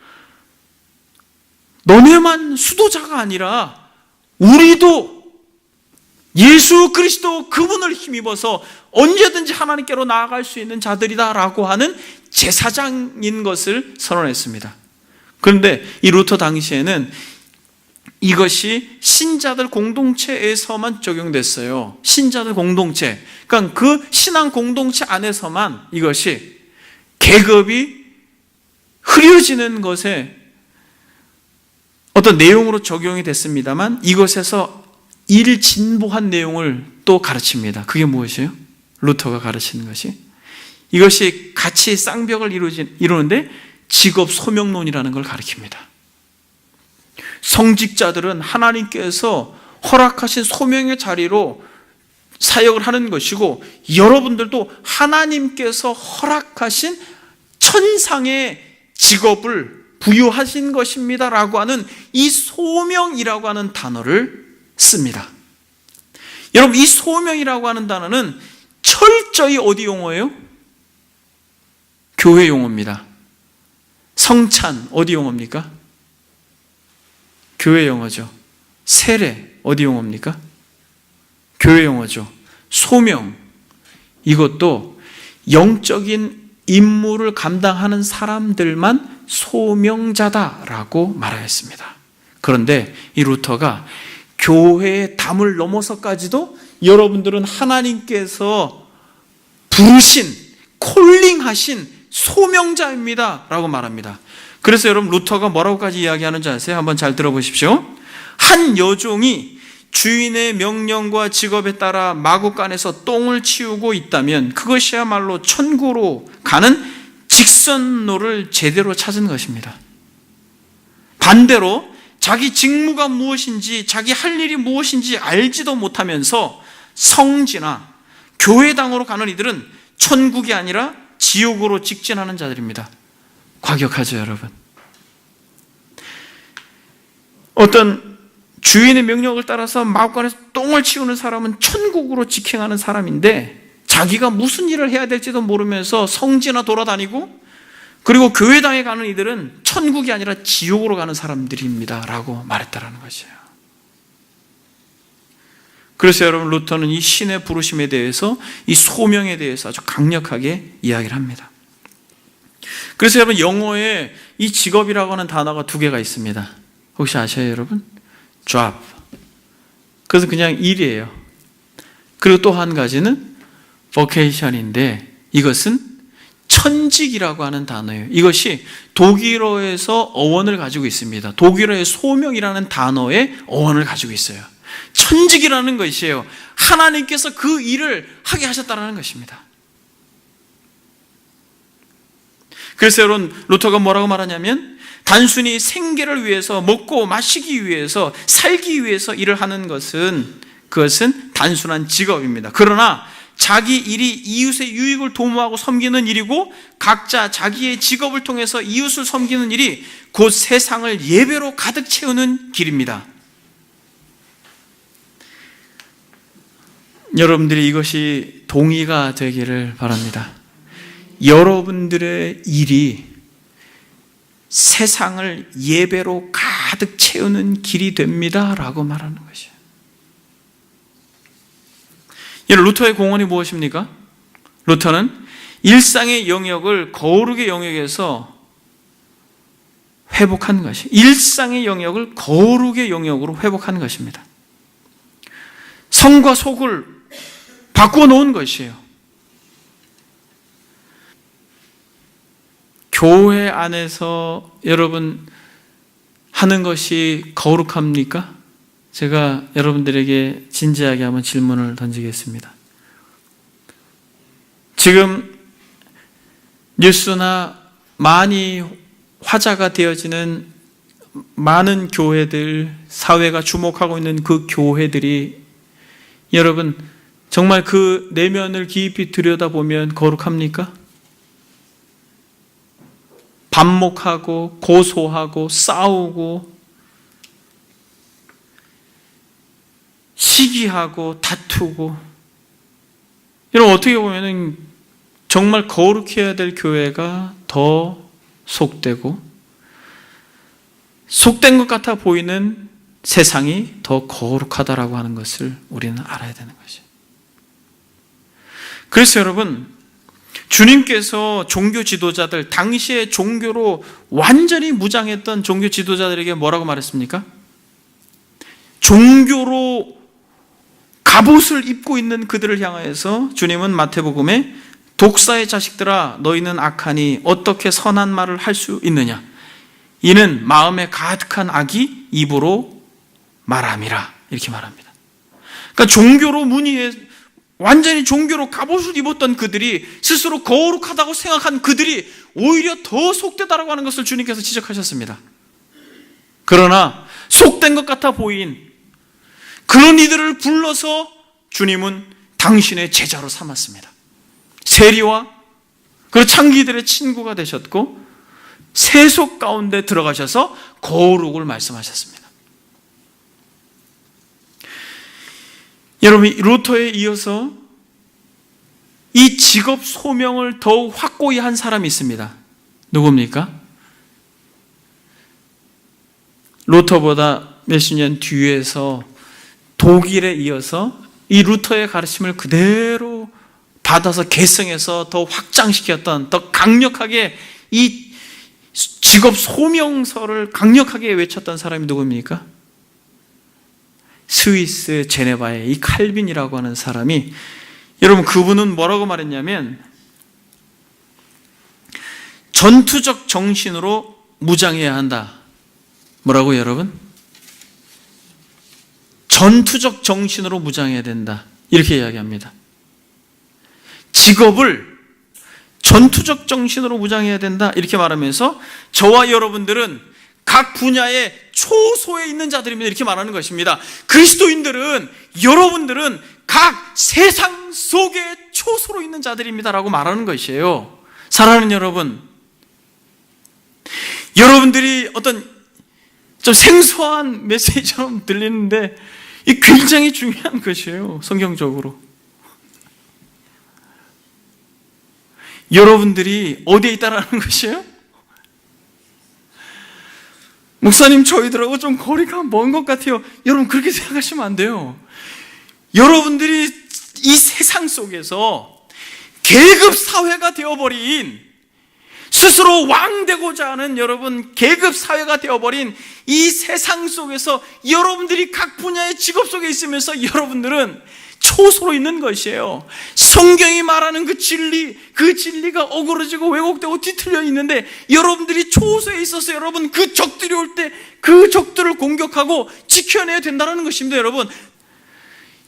너네만 수도자가 아니라 우리도 예수 그리스도 그분을 힘입어서 언제든지 하나님께로 나아갈 수 있는 자들이다라고 하는 제사장인 것을 선언했습니다. 그런데 이 루터 당시에는 이것이 신자들 공동체에서만 적용됐어요. 신자들 공동체. 그러니까 그 신앙 공동체 안에서만 이것이 계급이 흐려지는 것에 어떤 내용으로 적용이 됐습니다만, 이것에서 일진보한 내용을 또 가르칩니다. 그게 무엇이에요? 루터가 가르치는 것이, 이것이 같이 쌍벽을 이루는데 직업 소명론이라는 걸 가르칩니다. 성직자들은 하나님께서 허락하신 소명의 자리로 사역을 하는 것이고, 여러분들도 하나님께서 허락하신 천상의 직업을 부여하신 것입니다 라고 하는 이 소명이라고 하는 단어를 씁니다. 여러분, 이 소명이라고 하는 단어는 철저히 어디 용어예요? 교회 용어입니다. 성찬 어디 용어입니까? 교회 용어죠. 세례 어디 용어입니까? 교회 용어죠. 소명, 이것도 영적인 임무를 감당하는 사람들만 소명자다라고 말하였습니다. 그런데 이 루터가 교회의 담을 넘어서까지도 여러분들은 하나님께서 부르신, 콜링하신 소명자입니다 라고 말합니다. 그래서 여러분 루터가 뭐라고까지 이야기하는지 아세요? 한번 잘 들어보십시오. 한 여종이 주인의 명령과 직업에 따라 마구간에서 똥을 치우고 있다면 그것이야말로 천국으로 가는 직선로를 제대로 찾은 것입니다. 반대로 자기 직무가 무엇인지, 자기 할 일이 무엇인지 알지도 못하면서 성지나 교회당으로 가는 이들은 천국이 아니라 지옥으로 직진하는 자들입니다. 과격하죠, 여러분. 어떤 주인의 명령을 따라서 마구간에서 똥을 치우는 사람은 천국으로 직행하는 사람인데, 자기가 무슨 일을 해야 될지도 모르면서 성지나 돌아다니고, 그리고 교회당에 가는 이들은 천국이 아니라 지옥으로 가는 사람들입니다 라고 말했다라는 것이에요. 그래서 여러분 루터는 이 신의 부르심에 대해서, 이 소명에 대해서 아주 강력하게 이야기를 합니다. 그래서 여러분 영어에 이 직업이라고 하는 단어가 두 개가 있습니다. 혹시 아셔요, 여러분? job. 그래서 그냥 일이에요. 그리고 또 한 가지는 vocation인데, 이것은 천직이라고 하는 단어예요. 이것이 독일어에서 어원을 가지고 있습니다. 독일어의 소명이라는 단어의 어원을 가지고 있어요. 천직이라는 것이에요. 하나님께서 그 일을 하게 하셨다는 것입니다. 그래서 여러분 루터가 뭐라고 말하냐면, 단순히 생계를 위해서, 먹고 마시기 위해서, 살기 위해서 일을 하는 그것은 단순한 직업입니다. 그러나 자기 일이 이웃의 유익을 도모하고 섬기는 일이고, 각자 자기의 직업을 통해서 이웃을 섬기는 일이 곧 세상을 예배로 가득 채우는 길입니다. 여러분들이 이것이 동의가 되기를 바랍니다. 여러분들의 일이 세상을 예배로 가득 채우는 길이 됩니다 라고 말하는 것이에요. 루터의 공헌이 무엇입니까? 루터는 일상의 영역을 거룩의 영역에서 회복한 것이, 일상의 영역을 거룩의 영역으로 회복한 것입니다. 성과 속을 바꾸어 놓은 것이에요. 교회 안에서 여러분 하는 것이 거룩합니까? 제가 여러분들에게 진지하게 한번 질문을 던지겠습니다. 지금 뉴스나 많이 화제가 되어지는 많은 교회들, 사회가 주목하고 있는 그 교회들이 여러분 정말 그 내면을 깊이 들여다보면 거룩합니까? 반목하고 고소하고 싸우고 시기하고 다투고, 여러분 어떻게 보면 정말 거룩해야 될 교회가 더 속되고, 속된 것 같아 보이는 세상이 더 거룩하다라고 하는 것을 우리는 알아야 되는 것이에요. 그래서 여러분 주님께서 종교 지도자들, 당시의 종교로 완전히 무장했던 종교 지도자들에게 뭐라고 말했습니까? 종교로 갑옷을 입고 있는 그들을 향하여서 주님은 마태복음에 독사의 자식들아 너희는 악하니 어떻게 선한 말을 할 수 있느냐, 이는 마음에 가득한 악이 입으로 말함이라, 이렇게 말합니다. 그러니까 종교로 완전히 종교로 갑옷을 입었던 그들이, 스스로 거룩하다고 생각한 그들이 오히려 더 속되다라고 하는 것을 주님께서 지적하셨습니다. 그러나 속된 것 같아 보인 그런 이들을 불러서 주님은 당신의 제자로 삼았습니다. 세리와 그 창기들의 친구가 되셨고, 세속 가운데 들어가셔서 거룩을 말씀하셨습니다. 여러분 루터에 이어서 이 직업 소명을 더욱 확고히 한 사람이 있습니다. 누굽니까? 루터보다 몇십 년 뒤에서 독일에 이어서 이 루터의 가르침을 그대로 받아서 계승해서 더 확장시켰던, 더 강력하게 이 직업 소명서를 강력하게 외쳤던 사람이 누굽니까? 스위스 제네바의 이 칼빈이라고 하는 사람이, 여러분 그분은 뭐라고 말했냐면 전투적 정신으로 무장해야 한다. 뭐라고요, 여러분? 전투적 정신으로 무장해야 된다. 이렇게 이야기합니다. 직업을 전투적 정신으로 무장해야 된다. 이렇게 말하면서 저와 여러분들은 각 분야의 초소에 있는 자들입니다. 이렇게 말하는 것입니다. 그리스도인들은, 여러분들은 각 세상 속의 초소로 있는 자들입니다라고 말하는 것이에요. 사랑하는 여러분, 여러분들이 어떤 좀 생소한 메시지처럼 들리는데 이 굉장히 중요한 것이에요. 성경적으로. 여러분들이 어디에 있다라는 것이에요? 목사님, 저희들하고 좀 거리가 먼 것 같아요. 여러분 그렇게 생각하시면 안 돼요. 여러분들이 이 세상 속에서 계급 사회가 되어버린, 스스로 왕 되고자 하는 여러분 계급 사회가 되어버린 이 세상 속에서 여러분들이 각 분야의 직업 속에 있으면서 여러분들은 초소로 있는 것이에요. 성경이 말하는 그 진리가 어그러지고 왜곡되고 뒤틀려 있는데 여러분들이 초소에 있어서 여러분 그 적들이 올 때 그 적들을 공격하고 지켜내야 된다는 것입니다.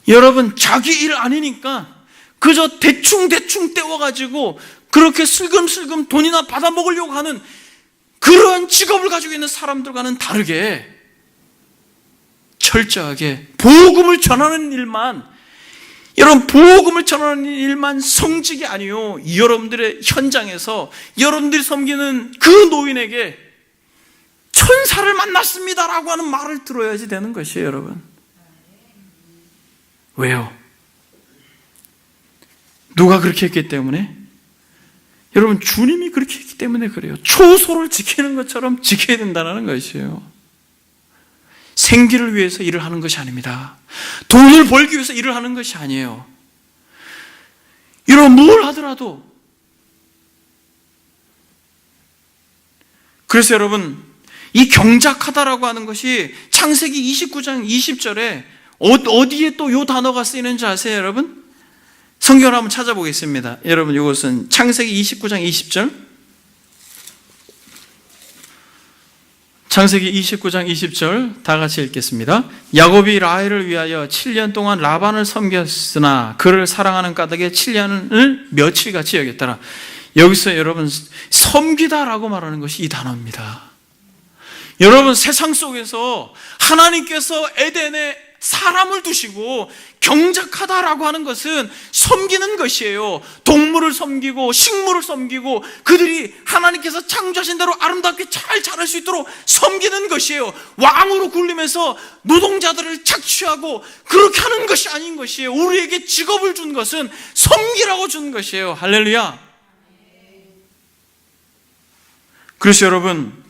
여러분 자기 일 아니니까 그저 대충 떼워가지고 그렇게 슬금슬금 돈이나 받아먹으려고 하는 그러한 직업을 가지고 있는 사람들과는 다르게 철저하게 복음을 전하는 일만, 여러분 복음을 전하는 일만 성직이 아니요, 여러분들의 현장에서 여러분들이 섬기는 그 노인에게 천사를 만났습니다라고 하는 말을 들어야지 되는 것이에요. 여러분 왜요? 누가 그렇게 했기 때문에? 여러분 주님이 그렇게 했기 때문에 그래요. 초소를 지키는 것처럼 지켜야 된다는 것이에요. 생기를 위해서 일을 하는 것이 아닙니다. 돈을 벌기 위해서 일을 하는 것이 아니에요. 여러분 뭘 하더라도, 그래서 여러분 이 경작하다라고 하는 것이 창세기 29장 20절에 어디에 또 이 단어가 쓰이는지 아세요, 여러분? 성경을 한번 찾아보겠습니다. 여러분 이것은 창세기 29장 20절, 창세기 29장 20절 다 같이 읽겠습니다. 야곱이 라헬을 위하여 7년 동안 라반을 섬겼으나 그를 사랑하는 까닭에 7년을 며칠같이 여겼더라. 여기서 여러분 섬기다라고 말하는 것이 이 단어입니다. 여러분 세상 속에서 하나님께서 에덴에 사람을 두시고 경작하다라고 하는 것은 섬기는 것이에요. 동물을 섬기고 식물을 섬기고 그들이 하나님께서 창조하신 대로 아름답게 잘 자랄 수 있도록 섬기는 것이에요. 왕으로 굴리면서 노동자들을 착취하고 그렇게 하는 것이 아닌 것이에요. 우리에게 직업을 준 것은 섬기라고 준 것이에요. 할렐루야. 그래서 여러분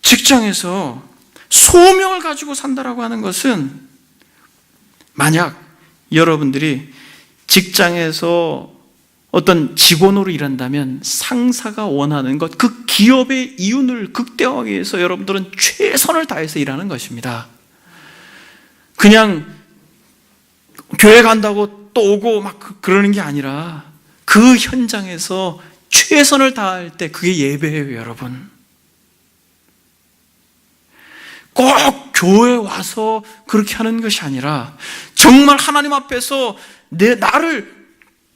직장에서 소명을 가지고 산다라고 하는 것은, 만약 여러분들이 직장에서 어떤 직원으로 일한다면 상사가 원하는 것, 그 기업의 이윤을 극대화하기 위해서 여러분들은 최선을 다해서 일하는 것입니다. 그냥 교회 간다고 또 오고 막 그러는 게 아니라 그 현장에서 최선을 다할 때 그게 예배예요, 여러분. 꼭 교회에 와서 그렇게 하는 것이 아니라 정말 하나님 앞에서 나를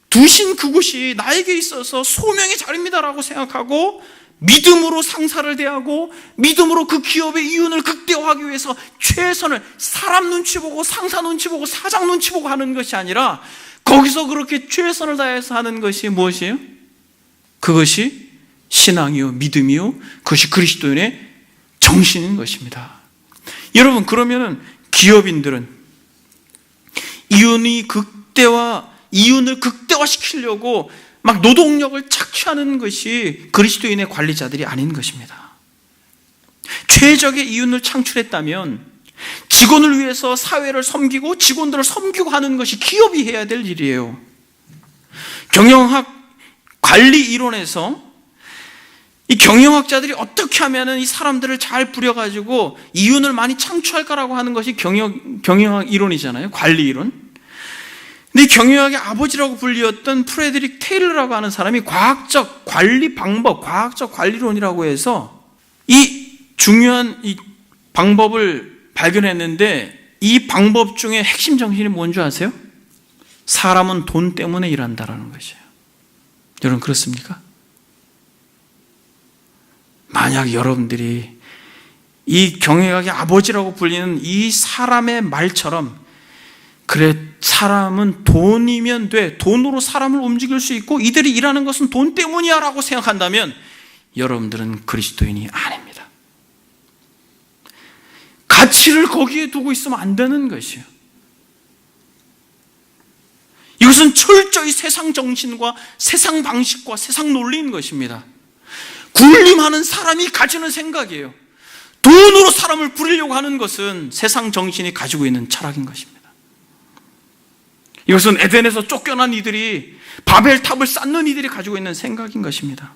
두신 그곳이 나에게 있어서 소명의 자리입니다라고 생각하고 믿음으로 상사를 대하고 믿음으로 그 기업의 이윤을 극대화하기 위해서 최선을, 사람 눈치 보고 상사 눈치 보고 사장 눈치 보고 하는 것이 아니라 거기서 그렇게 최선을 다해서 하는 것이 무엇이에요? 그것이 신앙이요 믿음이요 그것이 그리스도인의 정신인 것입니다. 여러분 그러면은 기업인들은 이윤을 극대화시키려고 막 노동력을 착취하는 것이 그리스도인의 관리자들이 아닌 것입니다. 최적의 이윤을 창출했다면 직원을 위해서 사회를 섬기고 직원들을 섬기고 하는 것이 기업이 해야 될 일이에요. 경영학 관리 이론에서 이 경영학자들이 어떻게 하면 이 사람들을 잘 부려가지고 이윤을 많이 창출할까라고 하는 것이 경영학 이론이잖아요. 관리 이론. 근데 경영학의 아버지라고 불리었던 프레드릭 테일러라고 하는 사람이 과학적 관리 방법, 과학적 관리론이라고 해서 이 중요한 이 방법을 발견했는데, 이 방법 중에 핵심 정신이 뭔지 아세요? 사람은 돈 때문에 일한다라는 것이에요. 여러분 그렇습니까? 만약 여러분들이 이 경영학의 아버지라고 불리는 이 사람의 말처럼, 그래 사람은 돈이면 돼, 돈으로 사람을 움직일 수 있고 이들이 일하는 것은 돈 때문이야 라고 생각한다면 여러분들은 그리스도인이 아닙니다. 가치를 거기에 두고 있으면 안 되는 것이에요. 이것은 철저히 세상 정신과 세상 방식과 세상 논리인 것입니다. 군림하는 사람이 가지는 생각이에요. 돈으로 사람을 부리려고 하는 것은 세상 정신이 가지고 있는 철학인 것입니다. 이것은 에덴에서 쫓겨난 이들이, 바벨탑을 쌓는 이들이 가지고 있는 생각인 것입니다.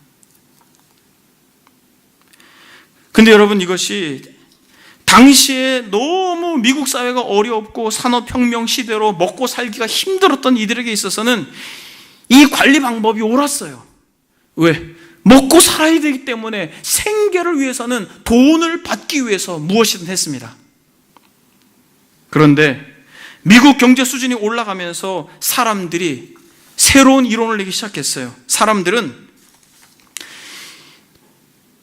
근데 여러분, 이것이 당시에 너무 미국 사회가 어렵고 산업혁명 시대로 먹고 살기가 힘들었던 이들에게 있어서는 이 관리 방법이 옳았어요. 왜? 먹고 살아야 되기 때문에 생계를 위해서는 돈을 받기 위해서 무엇이든 했습니다. 그런데 미국 경제 수준이 올라가면서 사람들이 새로운 이론을 내기 시작했어요. 사람들은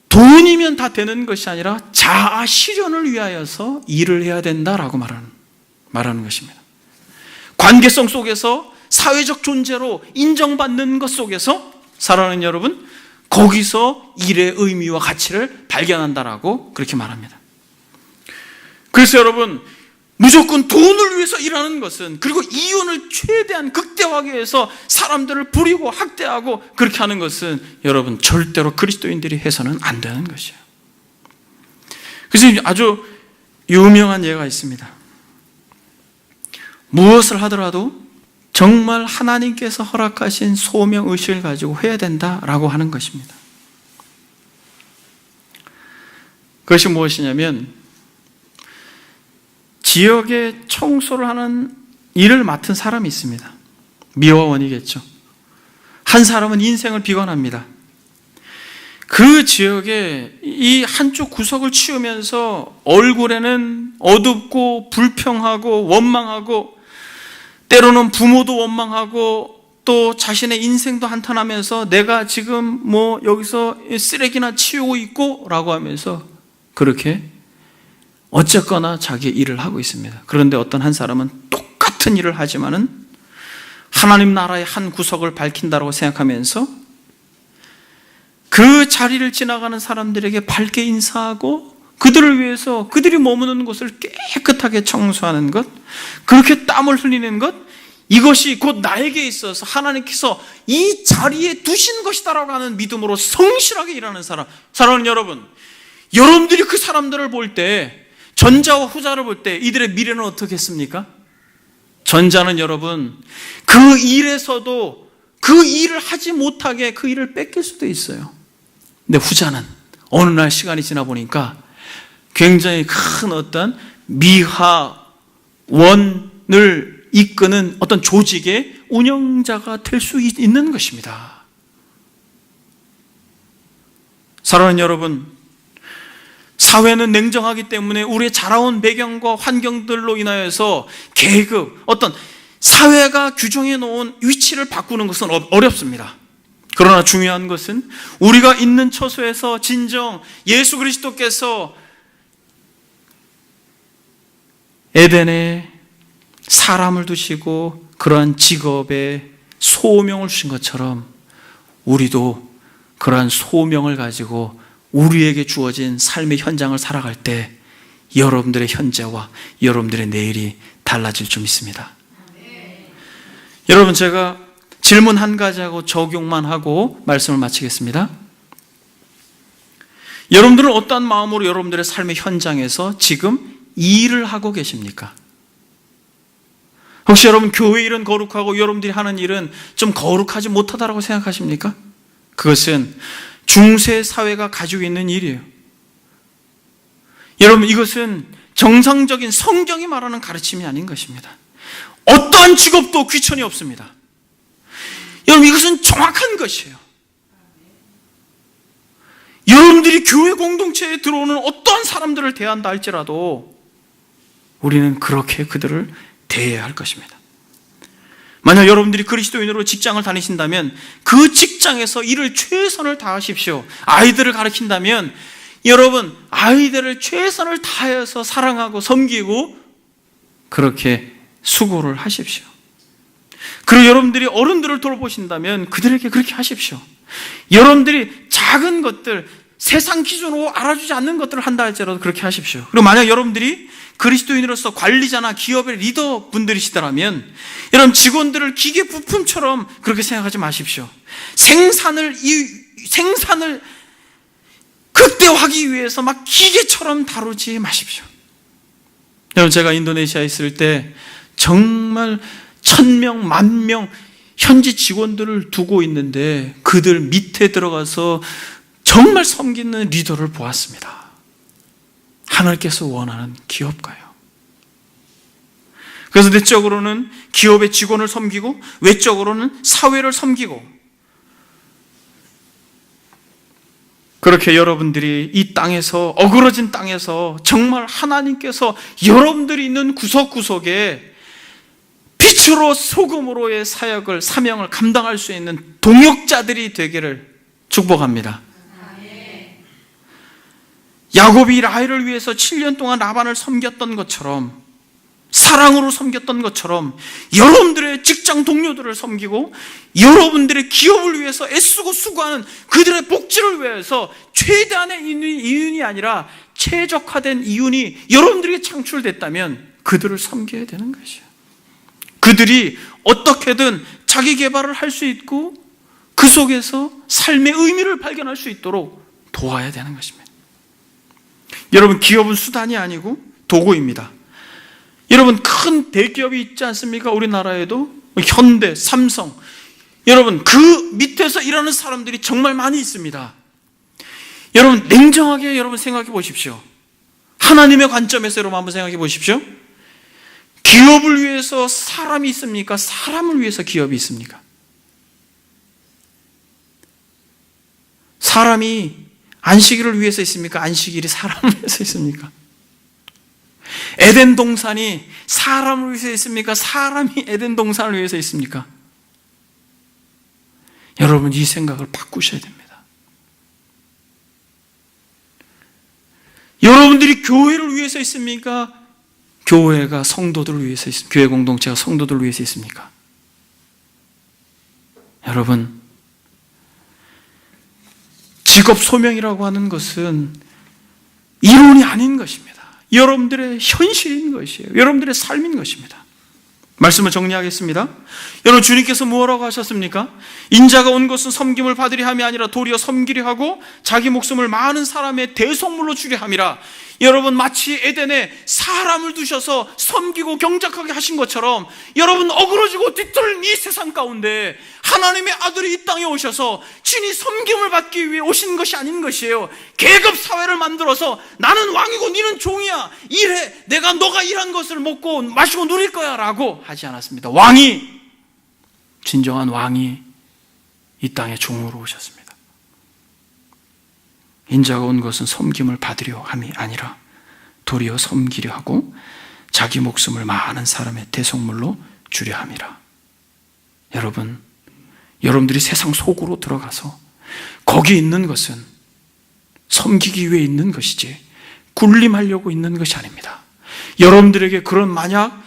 돈이면 다 되는 것이 아니라 자아 실현을 위하여서 일을 해야 된다라고 말하는 것입니다. 관계성 속에서 사회적 존재로 인정받는 것 속에서 사랑하는 여러분, 거기서 일의 의미와 가치를 발견한다라고 그렇게 말합니다. 그래서 여러분, 무조건 돈을 위해서 일하는 것은, 그리고 이윤을 최대한 극대화하기 위해서 사람들을 부리고 학대하고 그렇게 하는 것은 여러분 절대로 그리스도인들이 해서는 안 되는 것이에요. 그래서 아주 유명한 예가 있습니다. 무엇을 하더라도 정말 하나님께서 허락하신 소명의식을 가지고 해야 된다라고 하는 것입니다. 그것이 무엇이냐면, 지역에 청소를 하는 일을 맡은 사람이 있습니다. 미화원이겠죠. 한 사람은 인생을 비관합니다. 그 지역에 이 한쪽 구석을 치우면서 얼굴에는 어둡고 불평하고 원망하고, 때로는 부모도 원망하고 또 자신의 인생도 한탄하면서 내가 지금 뭐 여기서 쓰레기나 치우고 있고 라고 하면서 그렇게 어쨌거나 자기의 일을 하고 있습니다. 그런데 어떤 한 사람은 똑같은 일을 하지만은 하나님 나라의 한 구석을 밝힌다고 생각하면서 그 자리를 지나가는 사람들에게 밝게 인사하고 그들을 위해서 그들이 머무는 곳을 깨끗하게 청소하는 것, 그렇게 땀을 흘리는 것, 이것이 곧 나에게 있어서 하나님께서 이 자리에 두신 것이다라고 하는 믿음으로 성실하게 일하는 사람. 사랑하는 여러분, 여러분들이 그 사람들을 볼 때, 전자와 후자를 볼 때 이들의 미래는 어떻겠습니까? 전자는 여러분, 그 일에서도 그 일을 하지 못하게 그 일을 뺏길 수도 있어요. 근데 후자는 어느 날 시간이 지나 보니까 굉장히 큰 어떤 미화원을 이끄는 어떤 조직의 운영자가 될 수 있는 것입니다. 사랑하는 여러분, 사회는 냉정하기 때문에 우리의 자라온 배경과 환경들로 인하여서 계급, 어떤 사회가 규정해 놓은 위치를 바꾸는 것은 어렵습니다. 그러나 중요한 것은 우리가 있는 처소에서 진정 예수 그리스도께서 에덴에 사람을 두시고 그러한 직업에 소명을 주신 것처럼 우리도 그러한 소명을 가지고 우리에게 주어진 삶의 현장을 살아갈 때 여러분들의 현재와 여러분들의 내일이 달라질 줄 믿습니다. 여러분, 제가 질문 한 가지 하고 적용만 하고 말씀을 마치겠습니다. 여러분들은 어떠한 마음으로 여러분들의 삶의 현장에서 지금 일을 하고 계십니까? 혹시 여러분 교회 일은 거룩하고 여러분들이 하는 일은 좀 거룩하지 못하다라고 생각하십니까? 그것은 중세 사회가 가지고 있는 일이에요. 여러분, 이것은 정상적인 성경이 말하는 가르침이 아닌 것입니다. 어떠한 직업도 귀천이 없습니다. 여러분, 이것은 정확한 것이에요. 여러분들이 교회 공동체에 들어오는 어떠한 사람들을 대한다 할지라도 우리는 그렇게 그들을 대해야 할 것입니다. 만약 여러분들이 그리스도인으로 직장을 다니신다면 그 직장에서 일을 최선을 다하십시오. 아이들을 가르친다면 여러분, 아이들을 최선을 다해서 사랑하고 섬기고 그렇게 수고를 하십시오. 그리고 여러분들이 어른들을 돌보신다면 그들에게 그렇게 하십시오. 여러분들이 작은 것들, 세상 기준으로 알아주지 않는 것들을 한다 할지라도 그렇게 하십시오. 그리고 만약 여러분들이 그리스도인으로서 관리자나 기업의 리더 분들이시더라면 여러분, 직원들을 기계 부품처럼 그렇게 생각하지 마십시오. 생산을 극대화하기 위해서 막 기계처럼 다루지 마십시오. 여러분, 제가 인도네시아에 있을 때 정말 1000명, 10,000명 현지 직원들을 두고 있는데 그들 밑에 들어가서 정말 섬기는 리더를 보았습니다. 하나님께서 원하는 기업가요. 그래서 내적으로는 기업의 직원을 섬기고 외적으로는 사회를 섬기고, 그렇게 여러분들이 이 땅에서, 어그러진 땅에서 정말 하나님께서 여러분들이 있는 구석구석에 빛으로 소금으로의 사역을, 사명을 감당할 수 있는 동역자들이 되기를 축복합니다. 야곱이 라헬을 위해서 7년 동안 라반을 섬겼던 것처럼, 사랑으로 섬겼던 것처럼 여러분들의 직장 동료들을 섬기고 여러분들의 기업을 위해서 애쓰고 수고하는 그들의 복지를 위해서 최대한의 이윤이 아니라 최적화된 이윤이 여러분들에게 창출됐다면 그들을 섬겨야 되는 것이에요. 그들이 어떻게든 자기 개발을 할 수 있고 그 속에서 삶의 의미를 발견할 수 있도록 도와야 되는 것입니다. 여러분, 기업은 수단이 아니고 도구입니다. 여러분, 큰 대기업이 있지 않습니까? 우리나라에도 현대, 삼성, 여러분 그 밑에서 일하는 사람들이 정말 많이 있습니다. 여러분, 냉정하게 여러분 생각해 보십시오. 하나님의 관점에서 여러분 한번 생각해 보십시오. 기업을 위해서 사람이 있습니까? 사람을 위해서 기업이 있습니까? 사람이 안식일을 위해서 있습니까? 안식일이 사람을 위해서 있습니까? 에덴 동산이 사람을 위해서 있습니까? 사람이 에덴 동산을 위해서 있습니까? 여러분, 이 생각을 바꾸셔야 됩니다. 여러분들이 교회를 위해서 있습니까? 교회가 성도들을 위해서 있습니까? 교회 공동체가 성도들을 위해서 있습니까? 여러분, 직업 소명이라고 하는 것은 이론이 아닌 것입니다. 여러분들의 현실인 것이에요. 여러분들의 삶인 것입니다. 말씀을 정리하겠습니다. 여러분, 주님께서 뭐라고 하셨습니까? 인자가 온 것은 섬김을 받으려 함이 아니라 도리어 섬기려 하고 자기 목숨을 많은 사람의 대속물로 주려 함이라. 여러분, 마치 에덴에 사람을 두셔서 섬기고 경작하게 하신 것처럼 여러분, 어그러지고 뒤틀린 이 세상 가운데 하나님의 아들이 이 땅에 오셔서 친히 섬김을 받기 위해 오신 것이 아닌 것이에요. 계급 사회를 만들어서 나는 왕이고 너는 종이야, 일해, 내가 너가 일한 것을 먹고 마시고 누릴 거야 라고 하지 않았습니다. 왕이, 진정한 왕이 이 땅에 종으로 오셨습니다. 인자가 온 것은 섬김을 받으려 함이 아니라 도리어 섬기려 하고 자기 목숨을 많은 사람의 대속물로 주려 함이라. 여러분, 여러분들이 세상 속으로 들어가서 거기 있는 것은 섬기기 위해 있는 것이지 군림하려고 있는 것이 아닙니다. 여러분들에게 그런, 만약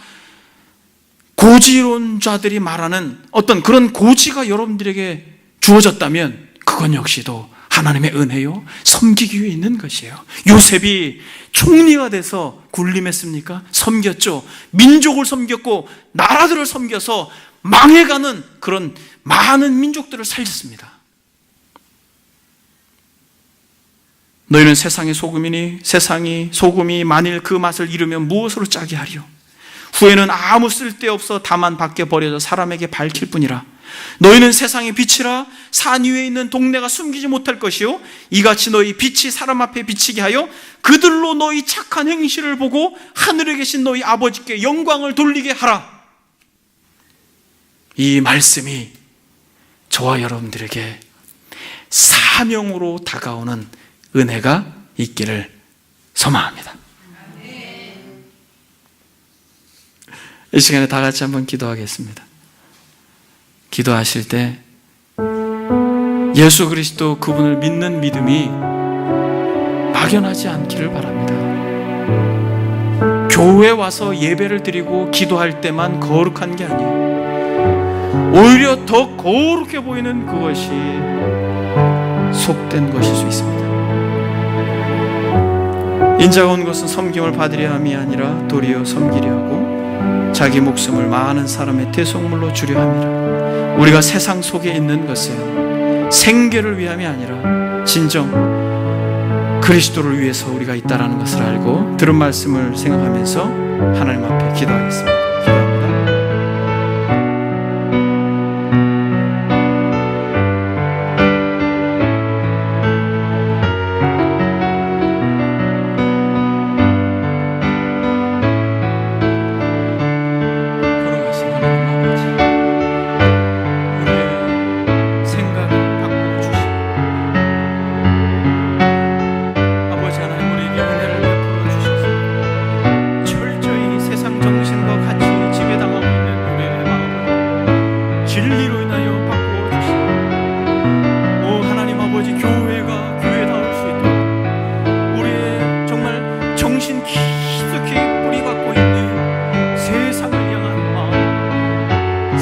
고지론자들이 말하는 어떤 그런 고지가 여러분들에게 주어졌다면 그건 역시도 하나님의 은혜요, 섬기기 위해 있는 것이에요. 요셉이 총리가 돼서 군림했습니까? 섬겼죠. 민족을 섬겼고 나라들을 섬겨서 망해가는 그런 많은 민족들을 살렸습니다. 너희는 세상의 소금이니 세상이 소금이 만일 그 맛을 잃으면 무엇으로 짜게 하리요? 후에는 아무 쓸데없어 다만 밖에 버려져 사람에게 밝힐 뿐이라. 너희는 세상의 빛이라. 산 위에 있는 동네가 숨기지 못할 것이요 이같이 너희 빛이 사람 앞에 비치게 하여 그들로 너희 착한 행실을 보고 하늘에 계신 너희 아버지께 영광을 돌리게 하라. 이 말씀이 저와 여러분들에게 사명으로 다가오는 은혜가 있기를 소망합니다. 이 시간에 다 같이 한번 기도하겠습니다. 기도하실 때 예수 그리스도 그분을 믿는 믿음이 막연하지 않기를 바랍니다. 교회에 와서 예배를 드리고 기도할 때만 거룩한 게 아니에요. 오히려 더 거룩해 보이는 그것이 속된 것일 수 있습니다. 인자가 온 것은 섬김을 받으려 함이 아니라 도리어 섬기려 하고 자기 목숨을 많은 사람의 대속물로 주려 함이라. 우리가 세상 속에 있는 것은 생계를 위함이 아니라 진정 그리스도를 위해서 우리가 있다라는 것을 알고 들은 말씀을 생각하면서 하나님 앞에 기도하겠습니다.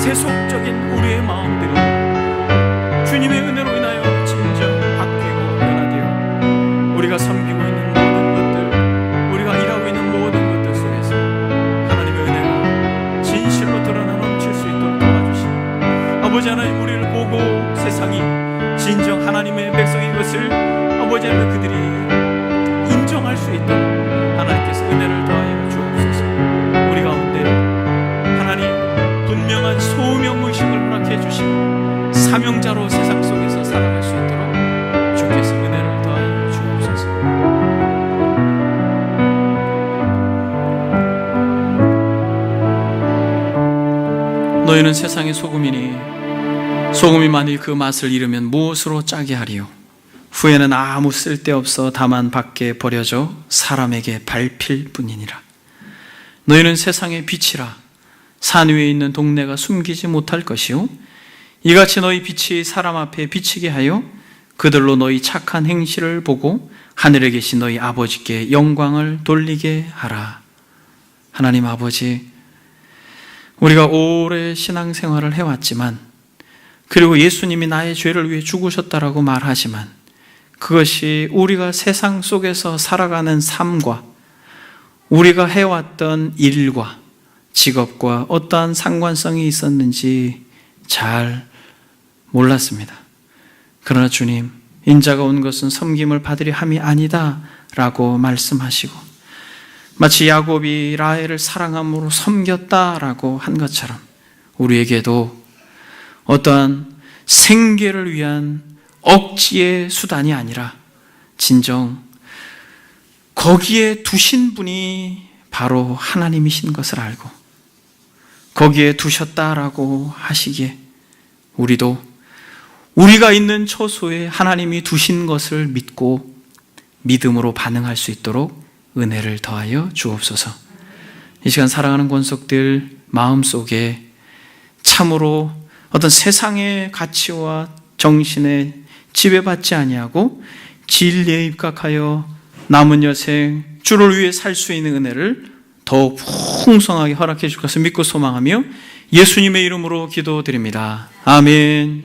세속적인 우리의 마음들이 주님의 은혜로 인하여 진정 바뀌고 변화되어 우리가 섬기고 있는 모든 것들, 우리가 일하고 있는 모든 것들 속에서 하나님의 은혜가 진실로 드러나 넘칠 수 있도록 도와주시고 아버지 하나님 우리를 보고 세상이 진정 하나님의 백성인 것을 아버지 하나님 그들이 인정할 수 있도록 하나님께서 은혜를 더하여 주옵소서. 우리 가운데 하나님 분명한 소명의식을 허락해 주시고 사명자로 세상 속에서 살아갈 수 있도록 주께서 은혜를 더하여 주옵소서. 너희는 세상의 소금이니 소금이 만일 그 맛을 잃으면 무엇으로 짜게 하리요? 후에는 아무 쓸데없어 다만 밖에 버려져 사람에게 밟힐 뿐이니라. 너희는 세상의 빛이라. 산 위에 있는 동네가 숨기지 못할 것이요 이같이 너희 빛이 사람 앞에 비치게 하여 그들로 너희 착한 행실을 보고 하늘에 계신 너희 아버지께 영광을 돌리게 하라. 하나님 아버지, 우리가 오래 신앙생활을 해왔지만 그리고 예수님이 나의 죄를 위해 죽으셨다라고 말하지만 그것이 우리가 세상 속에서 살아가는 삶과 우리가 해왔던 일과 직업과 어떠한 상관성이 있었는지 잘 몰랐습니다. 그러나 주님, 인자가 온 것은 섬김을 받으려 함이 아니다 라고 말씀하시고 마치 야곱이 라헬을 사랑함으로 섬겼다라고 한 것처럼 우리에게도 어떠한 생계를 위한 억지의 수단이 아니라 진정 거기에 두신 분이 바로 하나님이신 것을 알고 거기에 두셨다라고 하시기에 우리도 우리가 있는 처소에 하나님이 두신 것을 믿고 믿음으로 반응할 수 있도록 은혜를 더하여 주옵소서. 이 시간 사랑하는 권속들 마음속에 참으로 어떤 세상의 가치와 정신에 지배받지 아니하고 진리에 입각하여 남은 여생 주를 위해 살 수 있는 은혜를 더 풍성하게 허락해 줄 것을 믿고 소망하며 예수님의 이름으로 기도드립니다. 아멘.